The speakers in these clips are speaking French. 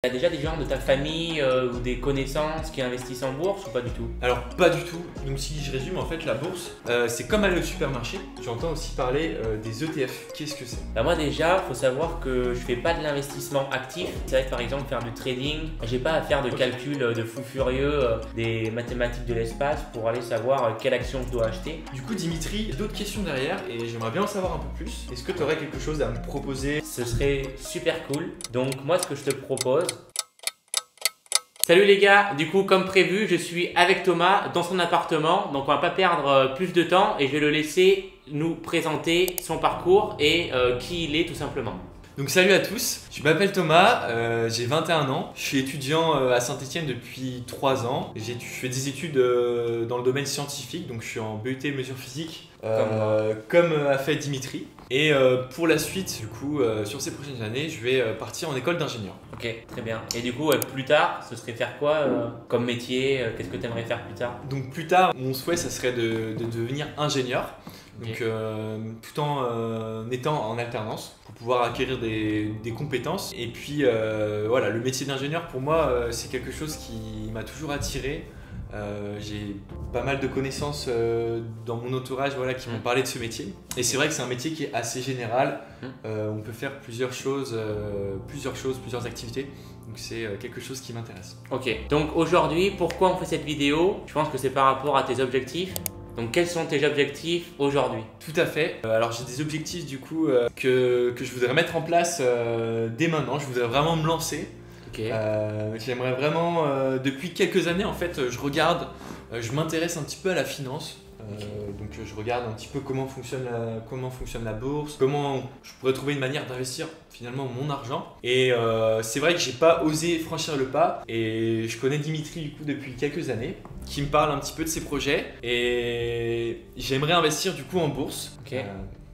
Il y a déjà des gens de ta famille ou des connaissances qui investissent en bourse ou pas du tout? Alors pas du tout, donc si je résume en fait la bourse, c'est comme aller au supermarché. J'entends aussi parler des ETF, qu'est-ce que c'est? Bah moi déjà, faut savoir que je fais pas de l'investissement actif. C'est vrai que par exemple faire du trading, j'ai pas à faire de calcul de fou furieux, des mathématiques de l'espace pour aller savoir quelle action je dois acheter. Du coup Dimitri, d'autres questions derrière et j'aimerais bien en savoir un peu plus. Est-ce que tu aurais quelque chose à me proposer? Ce serait super cool. Donc moi ce que je te propose... Salut les gars, du coup comme prévu je suis avec Thomas dans son appartement, donc on va pas perdre plus de temps et je vais le laisser nous présenter son parcours et qui il est tout simplement. Donc salut à tous, je m'appelle Thomas, j'ai 21 ans, je suis étudiant à Saint-Étienne depuis 3 ans. Je fais des études dans le domaine scientifique, donc je suis en BUT mesures physiques, comme a fait Dimitri. Et pour la suite, du coup, sur ces prochaines années, je vais partir en école d'ingénieur. Ok, très bien. Et du coup, plus tard, ce serait faire quoi comme métier? Qu'est-ce que tu aimerais faire plus tard? Donc plus tard, mon souhait, ça serait de devenir ingénieur. Donc, Ok. tout en étant en alternance pour pouvoir acquérir des compétences. Et puis voilà, le métier d'ingénieur pour moi c'est quelque chose qui m'a toujours attiré. J'ai pas mal de connaissances dans mon entourage qui m'ont parlé de ce métier. Et c'est vrai que c'est un métier qui est assez général. On peut faire plusieurs activités. Donc c'est quelque chose qui m'intéresse. Ok, donc aujourd'hui, pourquoi on fait cette vidéo? Je pense que c'est par rapport à tes objectifs. Donc quels sont tes objectifs aujourd'hui? Tout à fait. Alors j'ai des objectifs du coup que je voudrais mettre en place dès maintenant. Je voudrais vraiment me lancer. Ok. J'aimerais vraiment, depuis quelques années en fait, je m'intéresse un petit peu à la finance. Donc je regarde un petit peu comment fonctionne la bourse, comment je pourrais trouver une manière d'investir finalement mon argent. Et c'est vrai que j'ai pas osé franchir le pas. Et je connais Dimitri du coup depuis quelques années, qui me parle un petit peu de ses projets. Et j'aimerais investir du coup en bourse. Ok.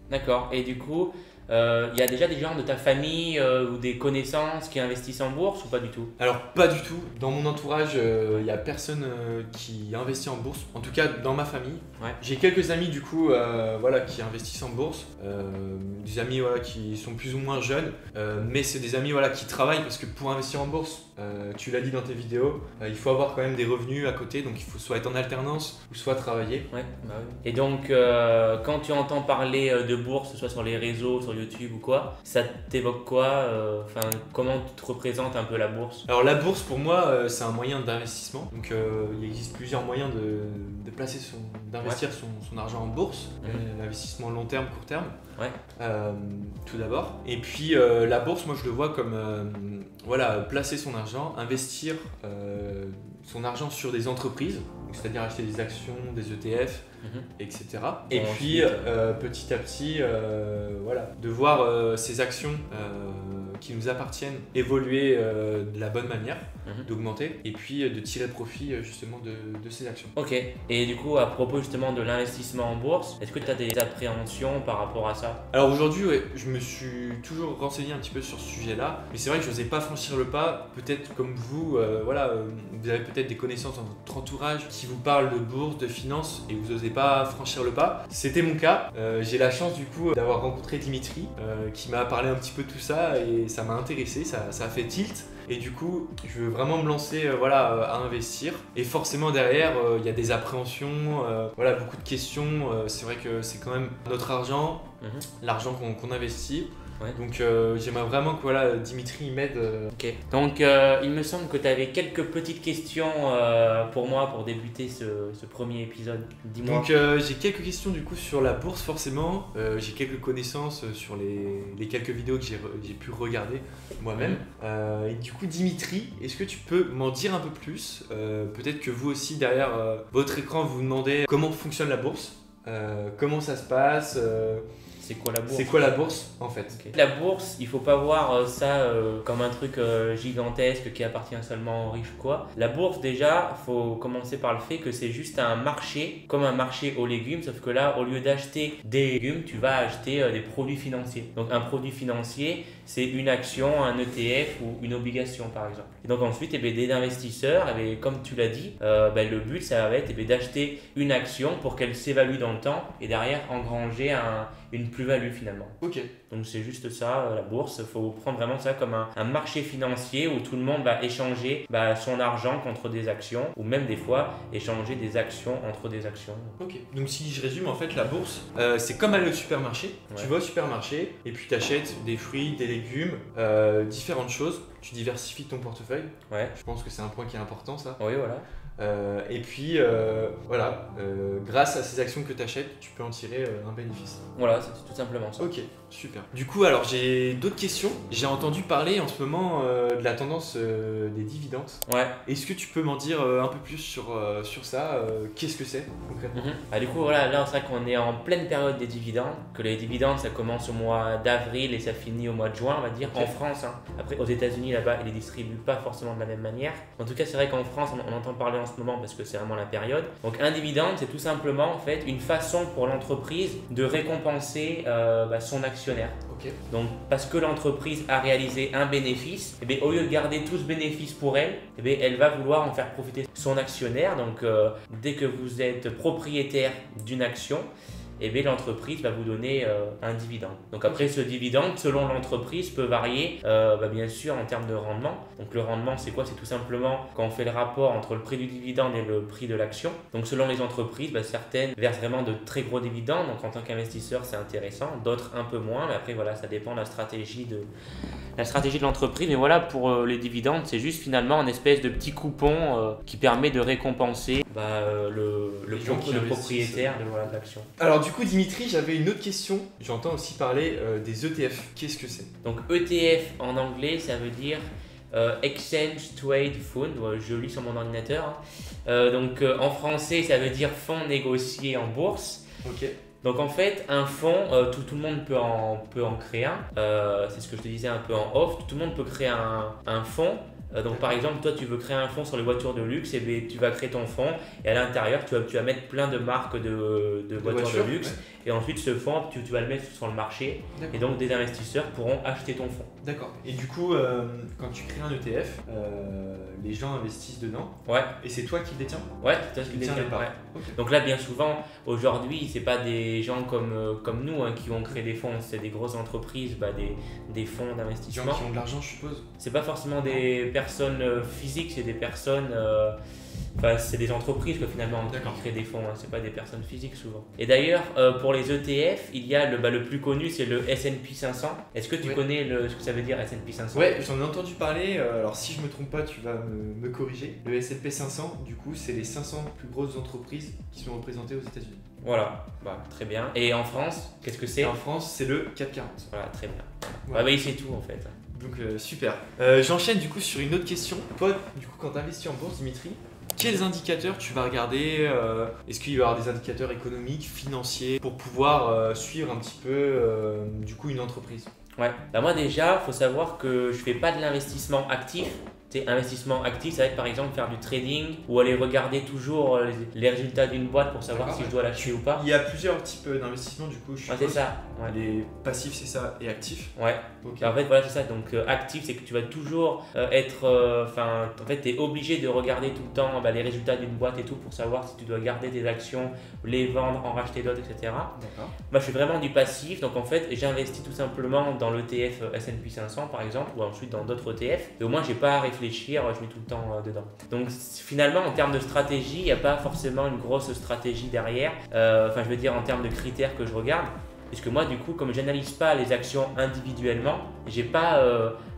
D'accord. Et du coup, il y a déjà des gens de ta famille ou des connaissances qui investissent en bourse ou pas du tout? Alors pas du tout. Dans mon entourage, il n'y a personne qui investit en bourse. En tout cas dans ma famille. Ouais. J'ai quelques amis du coup qui investissent en bourse. Des amis qui sont plus ou moins jeunes. Mais c'est des amis qui travaillent parce que pour investir en bourse, tu l'as dit dans tes vidéos, il faut avoir quand même des revenus à côté. Donc il faut soit être en alternance ou soit travailler. Ouais, bah oui. Et donc, quand tu entends parler de bourse, soit sur les réseaux, sur YouTube ou quoi, ça t'évoque quoi? Enfin, comment tu te représentes un peu la bourse? Alors la bourse pour moi c'est un moyen d'investissement. Donc il existe plusieurs moyens d'investir son argent en bourse. L'investissement long terme, court terme. Ouais. Tout d'abord. Et puis la bourse, moi je le vois comme placer son argent, investir son argent sur des entreprises, c'est-à-dire acheter des actions, des ETF, etc. Et Bon, puis petit à petit, de voir ces actions qui nous appartiennent évoluer de la bonne manière, d'augmenter et puis de tirer profit justement de ces actions. Ok. Et du coup, à propos justement de l'investissement en bourse, est-ce que tu as des appréhensions par rapport à ça? Alors aujourd'hui, je me suis toujours renseigné un petit peu sur ce sujet-là, mais c'est vrai que je n'osais pas franchir le pas. Peut-être comme vous, vous avez peut-être des connaissances dans votre entourage qui vous parlent de bourse, de finance, et vous n'osez pas franchir le pas. C'était mon cas. J'ai la chance du coup d'avoir rencontré Dimitri, qui m'a parlé un petit peu de tout ça, et ça m'a intéressé, ça a fait tilt. Et du coup, je veux vraiment me lancer à investir. Et forcément derrière, il y a des appréhensions, beaucoup de questions. C'est vrai que c'est quand même notre argent, l'argent qu'on investit. Ouais. Donc j'aimerais vraiment que Dimitri m'aide. Ok. Donc, il me semble que tu avais quelques petites questions pour moi pour débuter ce premier épisode. Dis-moi. Donc j'ai quelques questions du coup sur la bourse forcément. J'ai quelques connaissances sur les quelques vidéos que j'ai pu regarder moi-même. Et du coup Dimitri, est-ce que tu peux m'en dire un peu plus? Peut-être que vous aussi derrière votre écran vous vous demandez comment fonctionne la bourse, comment ça se passe. C'est quoi la bourse? C'est quoi la bourse en fait? Okay. La bourse, il faut pas voir ça comme un truc gigantesque qui appartient seulement aux riches ou quoi. La bourse déjà, faut commencer par le fait que c'est juste un marché, comme un marché aux légumes, sauf que là, au lieu d'acheter des légumes, tu vas acheter des produits financiers. Donc un produit financier, c'est une action, un ETF ou une obligation par exemple. Et donc ensuite, des investisseurs, comme tu l'as dit, le but ça va être d'acheter une action pour qu'elle s'évalue dans le temps et derrière engranger une plus-value finalement. Ok. Donc c'est juste ça, la bourse. Il faut prendre vraiment ça comme un marché financier où tout le monde va échanger son argent contre des actions ou même des fois échanger des actions entre des actions. Ok, donc si je résume, en fait, la bourse, c'est comme aller au supermarché. Ouais. Tu vas au supermarché et puis tu achètes des fruits, des légumes, différentes choses. Tu diversifies ton portefeuille. Ouais. Je pense que c'est un point qui est important, ça. Oui, voilà. Et puis, grâce à ces actions que tu achètes, tu peux en tirer un bénéfice. Voilà, c'est tout simplement ça. Ok, super. Du coup, alors j'ai d'autres questions. J'ai entendu parler en ce moment de la tendance des dividendes. Ouais. Est-ce que tu peux m'en dire un peu plus sur ça qu'est-ce que c'est concrètement? Du coup, voilà, là, c'est vrai qu'on est en pleine période des dividendes. Que les dividendes, ça commence au mois d'avril et ça finit au mois de juin, on va dire, Ok. en France. Après, aux États-Unis, là-bas, ils les distribuent pas forcément de la même manière. En tout cas, c'est vrai qu'en France, on entend parler en ce moment parce que c'est vraiment la période. Donc, un dividende, c'est tout simplement en fait une façon pour l'entreprise de récompenser son actionnaire. Ok. Donc, parce que l'entreprise a réalisé un bénéfice, eh bien, au lieu de garder tout ce bénéfice pour elle, eh bien, elle va vouloir en faire profiter son actionnaire. Donc, dès que vous êtes propriétaire d'une action, eh bien, l'entreprise va vous donner un dividende. Donc après, ce dividende, selon l'entreprise, peut varier bien sûr en termes de rendement. Donc le rendement, c'est quoi? C'est tout simplement quand on fait le rapport entre le prix du dividende et le prix de l'action. Donc selon les entreprises, certaines versent vraiment de très gros dividendes. Donc en tant qu'investisseur, c'est intéressant. D'autres un peu moins. Mais après, voilà, ça dépend de la stratégie de l'entreprise. Mais voilà, pour les dividendes, c'est juste finalement un espèce de petit coupon qui permet de récompenser le gens qui propriétaire de l'action. Alors du coup, Dimitri, j'avais une autre question. J'entends aussi parler des ETF. Qu'est-ce que c'est? Donc ETF en anglais, ça veut dire Exchange Trade Fund. Ouais, je lis sur mon ordinateur. En français, ça veut dire fonds négociés en bourse. Ok. Donc en fait, un fonds, tout le monde peut en créer un. C'est ce que je te disais un peu en off. Tout le monde peut créer un fonds. Donc par exemple, toi tu veux créer un fonds sur les voitures de luxe, et bien, tu vas créer ton fonds et à l'intérieur tu vas mettre plein de marques de voitures de luxe, ouais. Et ensuite ce fonds tu vas le mettre sur le marché et donc des investisseurs pourront acheter ton fonds. D'accord. Et du coup, quand tu crées un ETF, les gens investissent dedans. Ouais. Et c'est toi qui le détiens? Ouais, c'est toi qui Tu le détiens détiens, les parts. ouais. Ok. Donc là, bien souvent, aujourd'hui, c'est pas des gens comme nous qui vont créer des fonds, c'est des grosses entreprises, des fonds Des gens d'investissement. qui ont de l'argent, je suppose. C'est pas forcément des personnes physiques, c'est des personnes. C'est des entreprises que finalement D'accord. qui créent des fonds, c'est pas des personnes physiques souvent. Et d'ailleurs, pour les ETF, il y a le plus connu, c'est le S&P 500. Est-ce que tu Ouais. connais ce que ça veut dire S&P 500? Ouais, j'en ai entendu parler. Alors si je me trompe pas, tu vas me corriger. Le S&P 500, du coup, c'est les 500 plus grosses entreprises qui sont représentées aux États-Unis. Voilà, très bien. Et en France, qu'est-ce que c'est? Et en France, c'est le CAC 40. Voilà, très bien. Voilà. C'est tout en fait. Donc super. J'enchaîne du coup sur une autre question. Toi, du coup, quand tu investis en bourse, Dimitri, quels indicateurs tu vas regarder? Est-ce qu'il va y avoir des indicateurs économiques, financiers, pour pouvoir suivre un petit peu du coup une entreprise? Ouais. Moi déjà, faut savoir que je fais pas de l'investissement actif. Investissement actif, ça va être par exemple faire du trading ou aller regarder toujours les résultats d'une boîte pour savoir D'accord, si je dois l'acheter ou pas. Il y a plusieurs types d'investissements du coup, je Ouais, suppose. c'est ça. Ouais. Les passifs, c'est ça, et actifs. Ouais. Ok. En fait, voilà, c'est ça. Donc, actif, c'est que tu vas toujours être. En fait, tu es obligé de regarder tout le temps les résultats d'une boîte et tout pour savoir si tu dois garder des actions, les vendre, en racheter d'autres, etc. D'accord. Moi, je suis vraiment du passif. Donc, en fait, j'investis tout simplement dans l'ETF S&P 500 par exemple, ou ensuite dans d'autres ETF. Et au moins, j'ai pas à réfléchir, je mets tout le temps dedans. Donc, finalement, en termes de stratégie, il n'y a pas forcément une grosse stratégie derrière. Je veux dire, en termes de critères que je regarde. Puisque moi, du coup, comme je n'analyse pas les actions individuellement, j'ai pas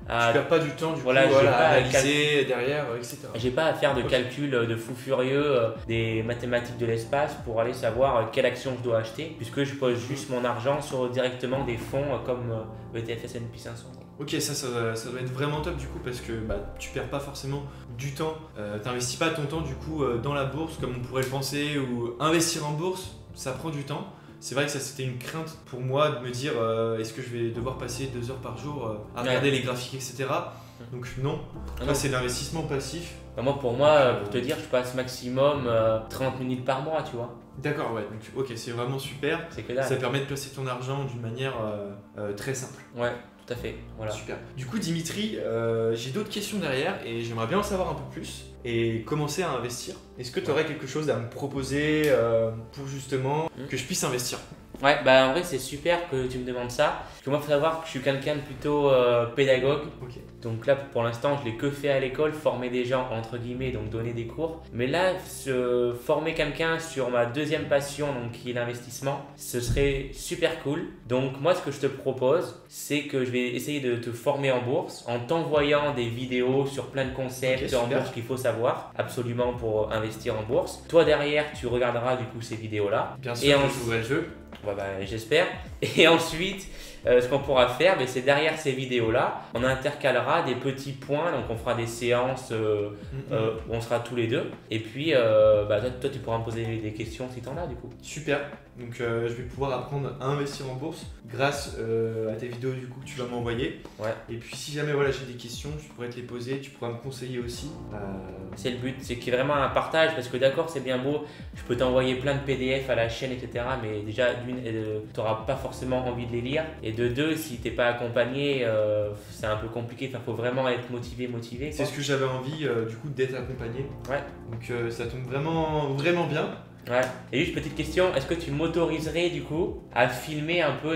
Tu perds pas du temps du Voilà, coup j'ai à pas à analyser derrière, etc. j'ai pas à faire de Ok. calcul de fou furieux, des mathématiques de l'espace pour aller savoir quelle action je dois acheter, puisque je pose juste mon argent sur directement des fonds comme l'ETF S&P 500. Ok, ça doit être vraiment top du coup parce que tu perds pas forcément du temps, t'investis pas ton temps du coup dans la bourse comme on pourrait le penser, ou investir en bourse, ça prend du temps. C'est vrai que ça c'était une crainte pour moi de me dire est-ce que je vais devoir passer 2 heures par jour à regarder les graphiques, etc. Donc non, non. c'est de l'investissement passif. Pour moi, pour te dire, je passe maximum 30 minutes par mois, tu vois. D'accord, ouais, donc ok, c'est vraiment super. C'est que dalle. Ça permet de placer ton argent d'une manière très simple. Ouais, tout à fait. Voilà. Super. Du coup, Dimitri, j'ai d'autres questions derrière et j'aimerais bien en savoir un peu plus et commencer à investir. Est-ce que tu aurais quelque chose à me proposer pour justement que je puisse investir? Ouais, bah en vrai c'est super que tu me demandes ça. Parce que moi, il faut savoir que je suis quelqu'un de plutôt pédagogue. Ok. Donc là, pour l'instant, je l'ai que fait à l'école, former des gens, entre guillemets, donc donner des cours. Mais là, former quelqu'un sur ma deuxième passion, donc qui est l'investissement, ce serait super cool. Donc moi, ce que je te propose, c'est que je vais essayer de te former en bourse en t'envoyant des vidéos sur plein de concepts Ok, en super. bourse qu'il faut savoir absolument pour investir en bourse. Toi, derrière, tu regarderas du coup ces vidéos-là. Bien Et sûr, en- je jouerai le jeu. Ouais, bah, j'espère. Et ensuite, ce qu'on pourra faire, c'est derrière ces vidéos-là, on intercalera des petits points. Donc, on fera des séances où on sera tous les deux. Et puis, toi, tu pourras me poser des questions si tu en as, du coup. Super. Donc je vais pouvoir apprendre à investir en bourse grâce à tes vidéos du coup que tu vas m'envoyer. Ouais. Et puis si jamais voilà, j'ai des questions, je pourrais te les poser, tu pourras me conseiller aussi. C'est le but, c'est qu'il y ait vraiment un partage. Parce que d'accord, c'est bien beau, je peux t'envoyer plein de PDF à la chaîne, etc. Mais déjà, d'une, tu n'auras pas forcément envie de les lire. Et de deux, si tu n'es pas accompagné, c'est un peu compliqué. Enfin, faut vraiment être motivé. C'est ce que j'avais envie du coup d'être accompagné. Ouais. Donc ça tombe vraiment bien. Ouais. Et juste petite question, est-ce que tu m'autoriserais du coup à filmer un peu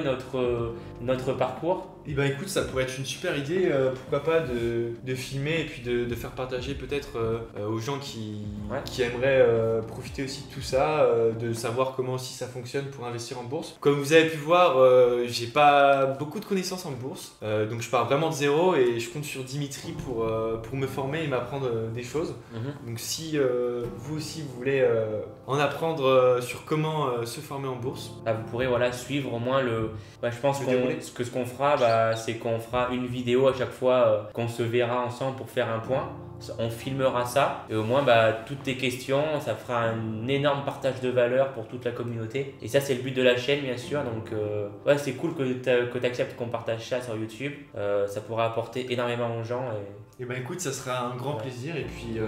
notre parcours? Et ben écoute, ça pourrait être une super idée, pourquoi pas de filmer et puis de faire partager peut-être aux gens qui aimeraient profiter aussi de tout ça, de savoir comment aussi ça fonctionne pour investir en bourse. Comme vous avez pu voir, j'ai pas beaucoup de connaissances en bourse, donc je pars vraiment de zéro et je compte sur Dimitri pour me former et m'apprendre des choses. Donc si vous aussi vous voulez en apprendre sur comment se former en bourse, Bah, vous pourrez suivre au moins je pense Le que déroulé. ce qu'on fera, c'est qu'on fera une vidéo à chaque fois qu'on se verra ensemble pour faire un point. On filmera ça et au moins toutes tes questions, ça fera un énorme partage de valeur pour toute la communauté. Et ça, c'est le but de la chaîne, bien sûr. Donc, c'est cool que tu acceptes qu'on partage ça sur YouTube. Ça pourra apporter énormément aux gens. et ben écoute, ça sera un grand plaisir et puis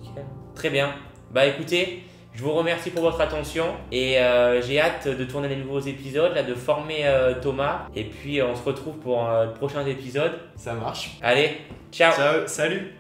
Nickel. Très bien. Bah écoutez, je vous remercie pour votre attention et j'ai hâte de tourner les nouveaux épisodes, de former Thomas. Et puis on se retrouve pour de prochains épisodes. ça marche. Allez, ciao! Ciao, salut!